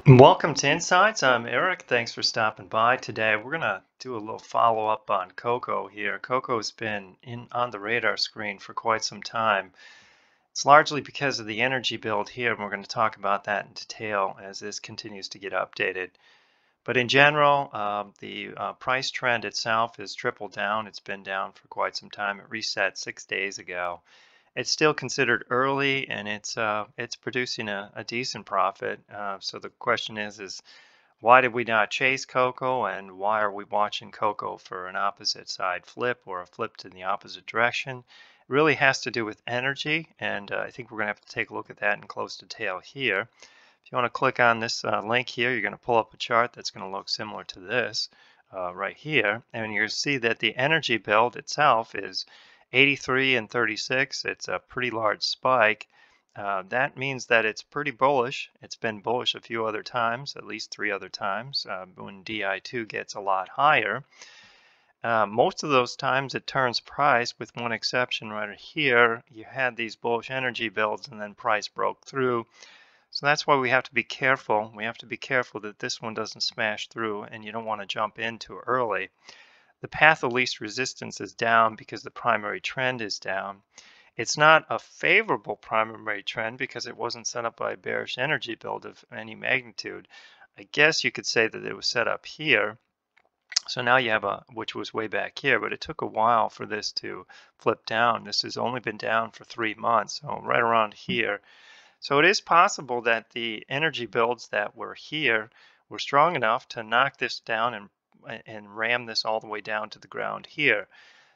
Welcome to Insights. I'm Eric. Thanks for stopping by today. We're going to do a little follow-up on cocoa here. Cocoa's been on the radar screen for quite some time. It's largely because of the energy build here, and we're going to talk about that in detail as this continues to get updated. But in general, the price trend itself is tripled down. It's been down for quite some time. It reset 6 days ago. It's still considered early, and it's producing a decent profit. So the question is why did we not chase cocoa, and why are we watching cocoa for an opposite side flip or a flip to the opposite direction? It really has to do with energy, and I think we're going to have to take a look at that in close detail here. If you want to click on this link here, you're going to pull up a chart that's going to look similar to this right here, and you'll see that the energy build itself is 83 and 36. It's a pretty large spike. That means that it's pretty bullish. It's been bullish a few other times, at least 3 other times, when DI2 gets a lot higher. Most of those times it turns price, with one exception right here. You had these bullish energy builds and then price broke through. So that's why we have to be careful. We have to be careful that this one doesn't smash through, and you don't want to jump in too early. The path of least resistance is down because the primary trend is down. It's not a favorable primary trend because it wasn't set up by a bearish energy build of any magnitude. I guess you could say that it was set up here. So now you have which was way back here, but it took a while for this to flip down. This has only been down for 3 months, so right around here. So it is possible that the energy builds that were here were strong enough to knock this down and ram this all the way down to the ground here.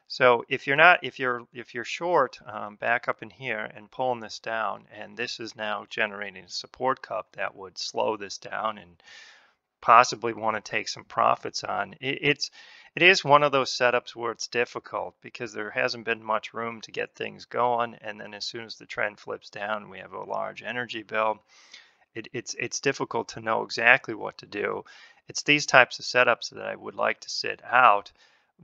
So if you're short, back up in here and pulling this down, and this is now generating a support cup that would slow this down and possibly want to take some profits on. It is one of those setups where it's difficult because there hasn't been much room to get things going, and then as soon as the trend flips down, we have a large energy build. It's difficult to know exactly what to do. It's these types of setups that I would like to sit out.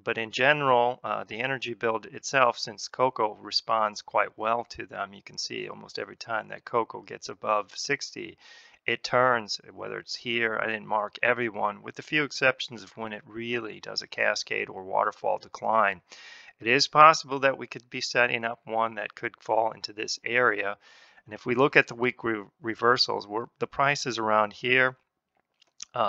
But in general, the energy build itself, since cocoa responds quite well to them, you can see almost every time that cocoa gets above 60, it turns, whether it's here. I didn't mark everyone, with a few exceptions of when it really does a cascade or waterfall decline. It is possible that we could be setting up one that could fall into this area. And if we look at the weekly reversals, the price is around here.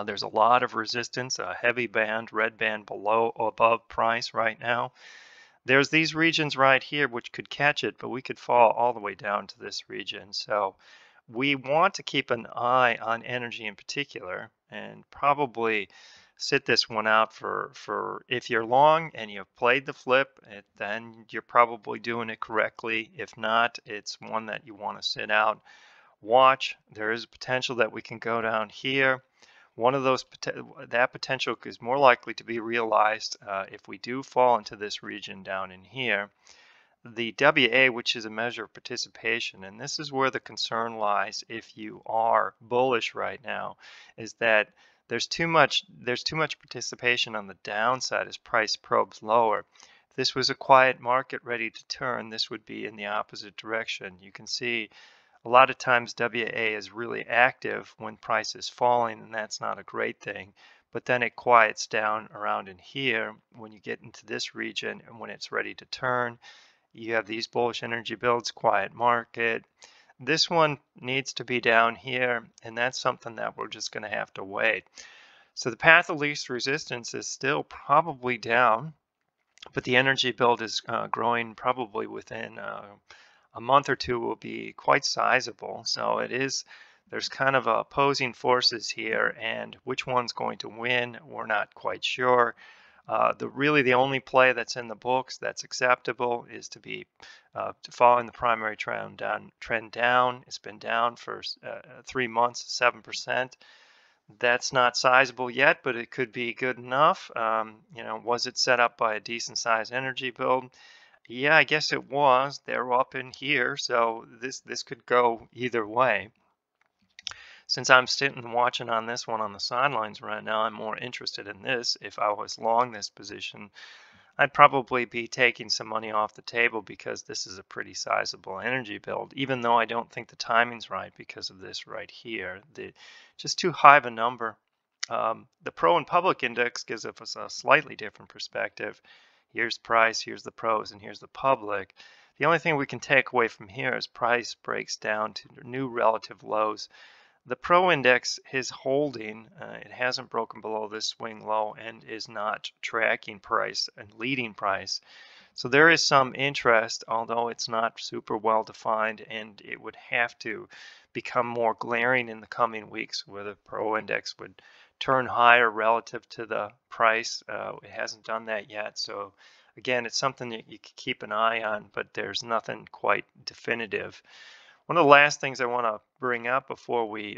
There's a lot of resistance, a heavy band, red band below or above price right now. There's these regions right here which could catch it, but we could fall all the way down to this region. So we want to keep an eye on energy in particular, and probably sit this one out for if you're long and you've played the flip, then you're probably doing it correctly. If not, it's one that you want to sit out. Watch. There is potential that we can go down here. One of those, that potential is more likely to be realized if we do fall into this region down in here. The WA, which is a measure of participation, and this is where the concern lies if you are bullish right now, is that there's too much participation on the downside as price probes lower. If this was a quiet market ready to turn, this would be in the opposite direction. You can see a lot of times WA is really active when price is falling, and that's not a great thing. But then it quiets down around in here when you get into this region, and when it's ready to turn, you have these bullish energy builds, quiet market. This one needs to be down here, and that's something that we're just going to have to wait. So the path of least resistance is still probably down, but the energy build is growing. Probably within a month or two will be quite sizable. So there's kind of opposing forces here, and which one's going to win, we're not quite sure. Really the only play that's in the books that's acceptable is to following the primary trend down. It's been down for 3 months, 7%. That's not sizable yet, but it could be good enough. Was it set up by a decent sized energy build? Yeah, I guess it was. They're up in here, so this could go either way. Since I'm sitting watching on this one on the sidelines right now, I'm more interested in this. If I was long this position, I'd probably be taking some money off the table because this is a pretty sizable energy build, even though I don't think the timing's right because of this right here. Just too high of a number. The pro and public index gives us a slightly different perspective. Here's price, here's the pros, and here's the public. The only thing we can take away from here is price breaks down to new relative lows. The Pro Index is holding, it hasn't broken below this swing low and is not tracking price and leading price. So there is some interest, although it's not super well defined, and it would have to become more glaring in the coming weeks where the Pro Index would turn higher relative to the price. It hasn't done that yet. So again, it's something that you can keep an eye on, but there's nothing quite definitive. One of the last things I want to bring up before we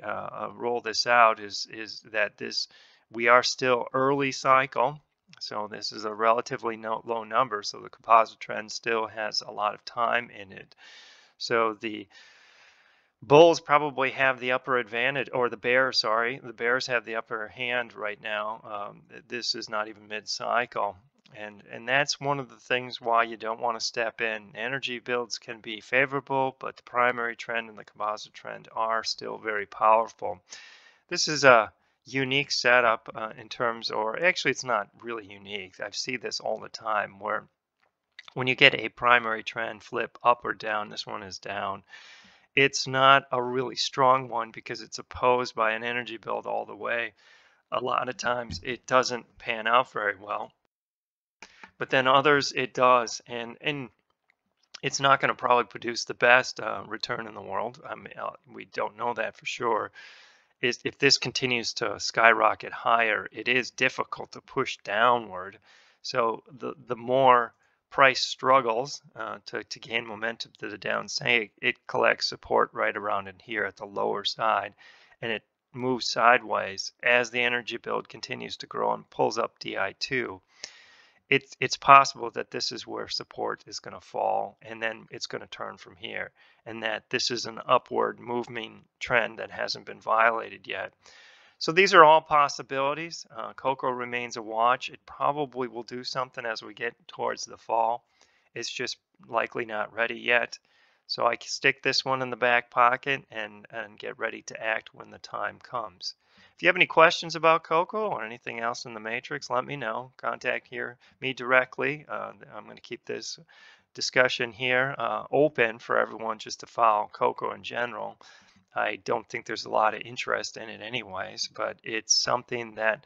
roll this out is that we are still early cycle. So this is a relatively low number. So the composite trend still has a lot of time in it. So the bulls probably have the upper advantage, or the bears, sorry, the bears have the upper hand right now. This is not even mid-cycle. And that's one of the things why you don't want to step in. Energy builds can be favorable, but the primary trend and the composite trend are still very powerful. This is a unique setup in terms, or actually it's not really unique. I see this all the time where when you get a primary trend flip up or down, this one is down. It's not a really strong one because it's opposed by an energy build all the way. A lot of times it doesn't pan out very well. But then others it does, and it's not going to probably produce the best return in the world. I mean, we don't know that for sure. If this continues to skyrocket higher, it is difficult to push downward. So the more price struggles to gain momentum to the downside, it collects support right around in here at the lower side, and it moves sideways as the energy build continues to grow and pulls up DI2. It's possible that this is where support is going to fall, and then it's going to turn from here, and that this is an upward moving trend that hasn't been violated yet. So these are all possibilities. Cocoa remains a watch. It probably will do something as we get towards the fall. It's just likely not ready yet. So I can stick this one in the back pocket and get ready to act when the time comes. If you have any questions about cocoa or anything else in the matrix, let me know. Contact me directly. I'm going to keep this discussion here open for everyone just to follow cocoa in general. I don't think there's a lot of interest in it anyways, but it's something that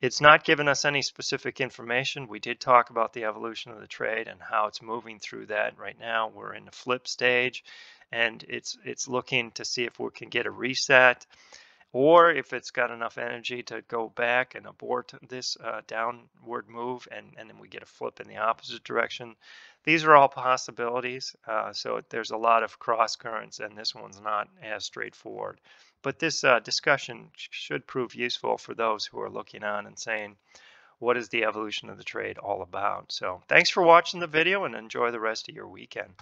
it's not given us any specific information. We did talk about the evolution of the trade and how it's moving through that. Right now we're in the flip stage, and it's looking to see if we can get a reset, or if it's got enough energy to go back and abort this downward move, and then we get a flip in the opposite direction. These are all possibilities. So there's a lot of cross currents, and this one's not as straightforward. But this discussion should prove useful for those who are looking on and saying, what is the evolution of the trade all about? So thanks for watching the video, and enjoy the rest of your weekend.